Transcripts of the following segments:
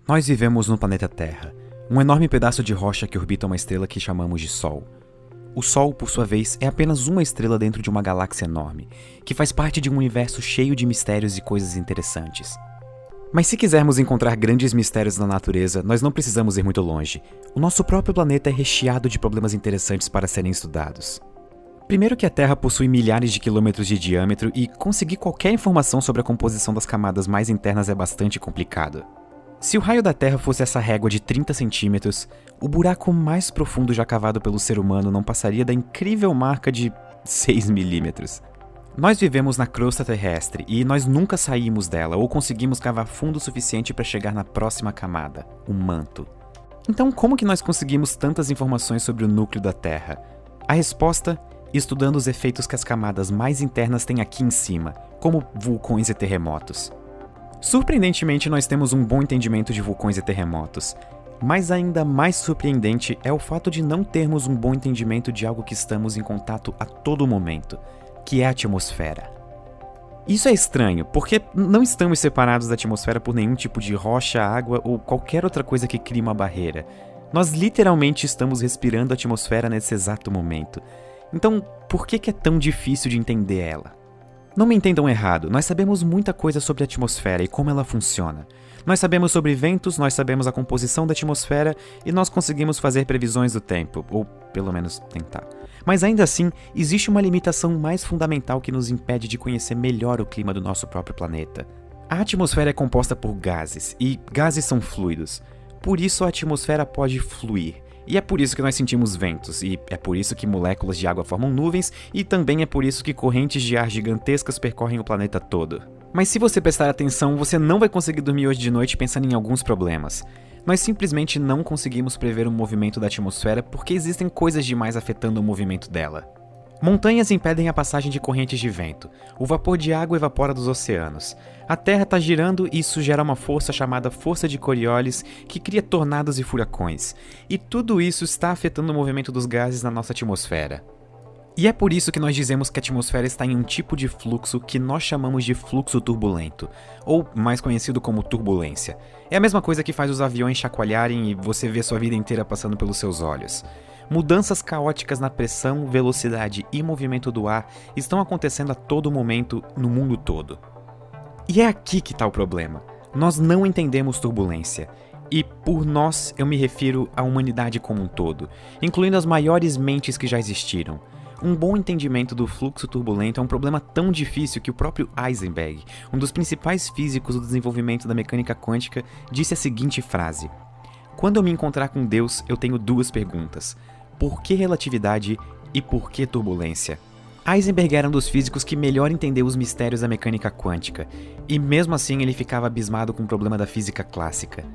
Nós vivemos no planeta Terra, um enorme pedaço de rocha que orbita uma estrela que chamamos de Sol. O Sol, por sua vez, é apenas uma estrela dentro de uma galáxia enorme, que faz parte de um universo cheio de mistérios e coisas interessantes. Mas se quisermos encontrar grandes mistérios na natureza, nós não precisamos ir muito longe. O nosso próprio planeta é recheado de problemas interessantes para serem estudados. Primeiro que a Terra possui milhares de quilômetros de diâmetro e conseguir qualquer informação sobre a composição das camadas mais internas é bastante complicado. Se o raio da Terra fosse essa régua de 30 centímetros, o buraco mais profundo já cavado pelo ser humano não passaria da incrível marca de 6 milímetros. Nós vivemos na crosta terrestre e nós nunca saímos dela ou conseguimos cavar fundo o suficiente para chegar na próxima camada, o manto. Então, como que nós conseguimos tantas informações sobre o núcleo da Terra? A resposta: estudando os efeitos que as camadas mais internas têm aqui em cima, como vulcões e terremotos. Surpreendentemente, nós temos um bom entendimento de vulcões e terremotos, mas ainda mais surpreendente é o fato de não termos um bom entendimento de algo que estamos em contato a todo momento, que é a atmosfera. Isso é estranho, porque não estamos separados da atmosfera por nenhum tipo de rocha, água ou qualquer outra coisa que crie uma barreira. Nós literalmente estamos respirando a atmosfera nesse exato momento. Então, por que é tão difícil de entender ela? Não me entendam errado, nós sabemos muita coisa sobre a atmosfera e como ela funciona. Nós sabemos sobre ventos, nós sabemos a composição da atmosfera e nós conseguimos fazer previsões do tempo, ou pelo menos tentar. Mas ainda assim, existe uma limitação mais fundamental que nos impede de conhecer melhor o clima do nosso próprio planeta. A atmosfera é composta por gases, e gases são fluidos. Por isso a atmosfera pode fluir. E é por isso que nós sentimos ventos, e é por isso que moléculas de água formam nuvens, e também é por isso que correntes de ar gigantescas percorrem o planeta todo. Mas se você prestar atenção, você não vai conseguir dormir hoje de noite pensando em alguns problemas. Nós simplesmente não conseguimos prever o movimento da atmosfera porque existem coisas demais afetando o movimento dela. Montanhas impedem a passagem de correntes de vento. O vapor de água evapora dos oceanos. A Terra está girando e isso gera uma força chamada força de Coriolis que cria tornados e furacões. E tudo isso está afetando o movimento dos gases na nossa atmosfera. E é por isso que nós dizemos que a atmosfera está em um tipo de fluxo que nós chamamos de fluxo turbulento, ou mais conhecido como turbulência. É a mesma coisa que faz os aviões chacoalharem e você vê sua vida inteira passando pelos seus olhos. Mudanças caóticas na pressão, velocidade e movimento do ar estão acontecendo a todo momento no mundo todo. E é aqui que está o problema. Nós não entendemos turbulência. E por nós eu me refiro à humanidade como um todo, incluindo as maiores mentes que já existiram. Um bom entendimento do fluxo turbulento é um problema tão difícil que o próprio Heisenberg, um dos principais físicos do desenvolvimento da mecânica quântica, disse a seguinte frase: "Quando eu me encontrar com Deus, eu tenho duas perguntas. Por que relatividade e por que turbulência?" Heisenberg era um dos físicos que melhor entendeu os mistérios da mecânica quântica, e mesmo assim ele ficava abismado com o problema da física clássica.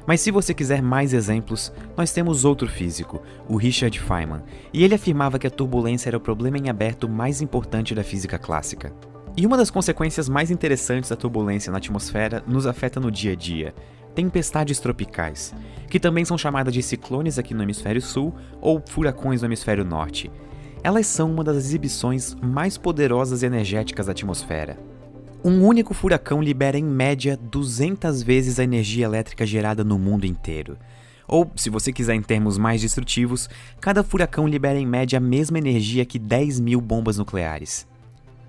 Mas se você quiser mais exemplos, nós temos outro físico, o Richard Feynman, e ele afirmava que a turbulência era o problema em aberto mais importante da física clássica. E uma das consequências mais interessantes da turbulência na atmosfera nos afeta no dia a dia: tempestades tropicais, que também são chamadas de ciclones aqui no hemisfério sul ou furacões no hemisfério norte. Elas são uma das exibições mais poderosas e energéticas da atmosfera. Um único furacão libera em média 200 vezes a energia elétrica gerada no mundo inteiro. Ou, se você quiser em termos mais destrutivos, cada furacão libera em média a mesma energia que 10.000 bombas nucleares.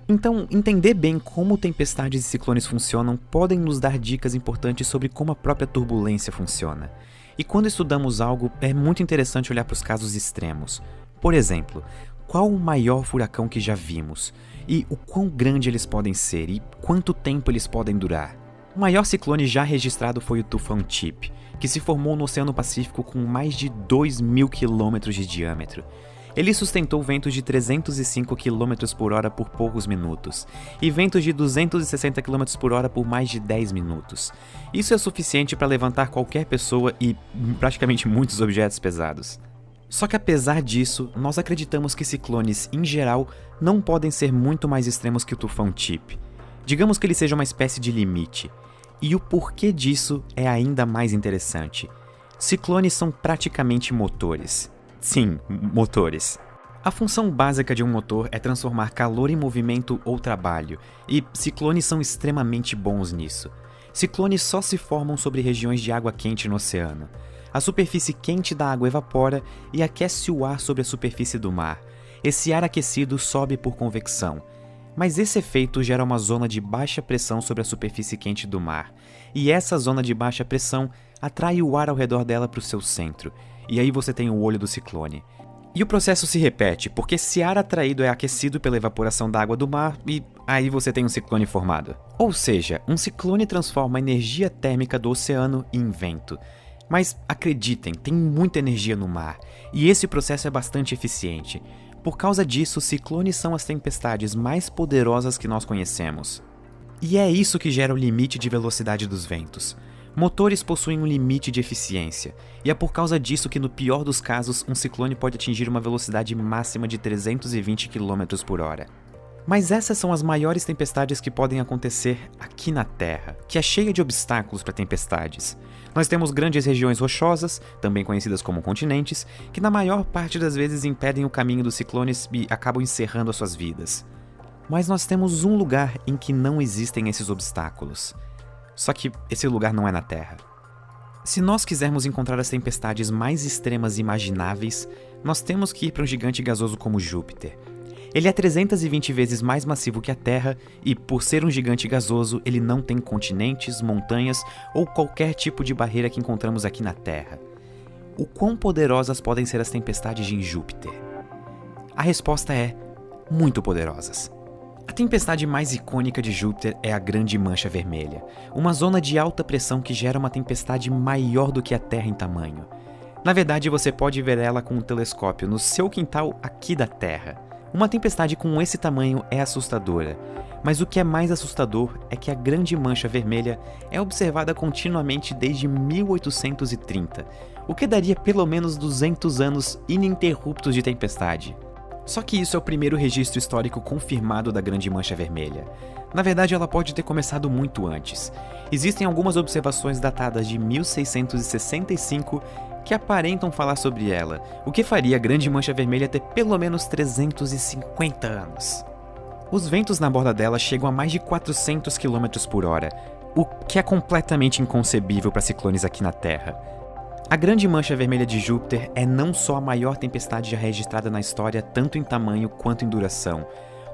Então, entender bem como tempestades e ciclones funcionam podem nos dar dicas importantes sobre como a própria turbulência funciona. E quando estudamos algo, é muito interessante olhar para os casos extremos. Por exemplo, qual o maior furacão que já vimos? E o quão grande eles podem ser? E quanto tempo eles podem durar? O maior ciclone já registrado foi o tufão Chip, que se formou no Oceano Pacífico com mais de 2.000 quilômetros de diâmetro. Ele sustentou ventos de 305 km por hora por poucos minutos, e ventos de 260 km por hora por mais de 10 minutos. Isso é suficiente para levantar qualquer pessoa e praticamente muitos objetos pesados. Só que apesar disso, nós acreditamos que ciclones, em geral, não podem ser muito mais extremos que o tufão Chip. Digamos que ele seja uma espécie de limite. E o porquê disso é ainda mais interessante. Ciclones são praticamente motores. Sim, motores. A função básica de um motor é transformar calor em movimento ou trabalho, e ciclones são extremamente bons nisso. Ciclones só se formam sobre regiões de água quente no oceano. A superfície quente da água evapora e aquece o ar sobre a superfície do mar. Esse ar aquecido sobe por convecção. Mas esse efeito gera uma zona de baixa pressão sobre a superfície quente do mar. E essa zona de baixa pressão atrai o ar ao redor dela para o seu centro. E aí você tem o olho do ciclone. E o processo se repete, porque esse ar atraído é aquecido pela evaporação da água do mar e aí você tem um ciclone formado. Ou seja, um ciclone transforma a energia térmica do oceano em vento. Mas acreditem, tem muita energia no mar, e esse processo é bastante eficiente. Por causa disso, ciclones são as tempestades mais poderosas que nós conhecemos. E é isso que gera o limite de velocidade dos ventos. Motores possuem um limite de eficiência, e é por causa disso que, no pior dos casos, um ciclone pode atingir uma velocidade máxima de 320 km por hora. Mas essas são as maiores tempestades que podem acontecer aqui na Terra, que é cheia de obstáculos para tempestades. Nós temos grandes regiões rochosas, também conhecidas como continentes, que na maior parte das vezes impedem o caminho dos ciclones e acabam encerrando as suas vidas. Mas nós temos um lugar em que não existem esses obstáculos. Só que esse lugar não é na Terra. Se nós quisermos encontrar as tempestades mais extremas imagináveis, nós temos que ir para um gigante gasoso como Júpiter. Ele é 320 vezes mais massivo que a Terra e, por ser um gigante gasoso, ele não tem continentes, montanhas ou qualquer tipo de barreira que encontramos aqui na Terra. O quão poderosas podem ser as tempestades em Júpiter? A resposta é muito poderosas. A tempestade mais icônica de Júpiter é a Grande Mancha Vermelha, uma zona de alta pressão que gera uma tempestade maior do que a Terra em tamanho. Na verdade, você pode ver ela com um telescópio no seu quintal aqui da Terra. Uma tempestade com esse tamanho é assustadora, mas o que é mais assustador é que a Grande Mancha Vermelha é observada continuamente desde 1830, o que daria pelo menos 200 anos ininterruptos de tempestade. Só que isso é o primeiro registro histórico confirmado da Grande Mancha Vermelha. Na verdade, ela pode ter começado muito antes. Existem algumas observações datadas de 1665 que aparentam falar sobre ela, o que faria a Grande Mancha Vermelha ter pelo menos 350 anos. Os ventos na borda dela chegam a mais de 400 km por hora, o que é completamente inconcebível para ciclones aqui na Terra. A Grande Mancha Vermelha de Júpiter é não só a maior tempestade já registrada na história, tanto em tamanho quanto em duração,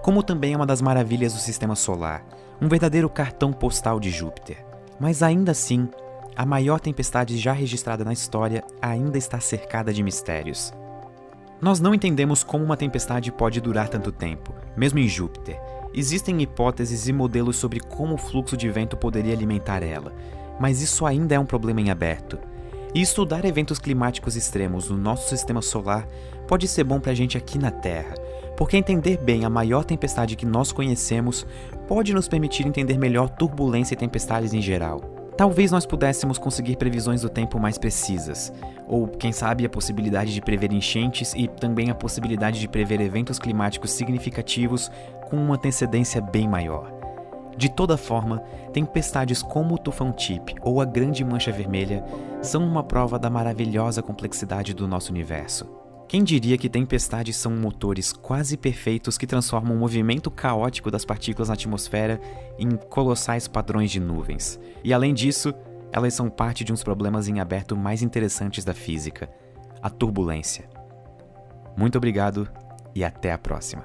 como também é uma das maravilhas do Sistema Solar, um verdadeiro cartão postal de Júpiter. Mas ainda assim, a maior tempestade já registrada na história ainda está cercada de mistérios. Nós não entendemos como uma tempestade pode durar tanto tempo, mesmo em Júpiter. Existem hipóteses e modelos sobre como o fluxo de vento poderia alimentar ela, mas isso ainda é um problema em aberto. E estudar eventos climáticos extremos no nosso sistema solar pode ser bom pra gente aqui na Terra, porque entender bem a maior tempestade que nós conhecemos pode nos permitir entender melhor turbulência e tempestades em geral. Talvez nós pudéssemos conseguir previsões do tempo mais precisas, ou quem sabe a possibilidade de prever enchentes e também a possibilidade de prever eventos climáticos significativos com uma antecedência bem maior. De toda forma, tempestades como o Tufão Chip ou a Grande Mancha Vermelha são uma prova da maravilhosa complexidade do nosso universo. Quem diria que tempestades são motores quase perfeitos que transformam o movimento caótico das partículas na atmosfera em colossais padrões de nuvens. E além disso, elas são parte de uns problemas em aberto mais interessantes da física, a turbulência. Muito obrigado e até a próxima.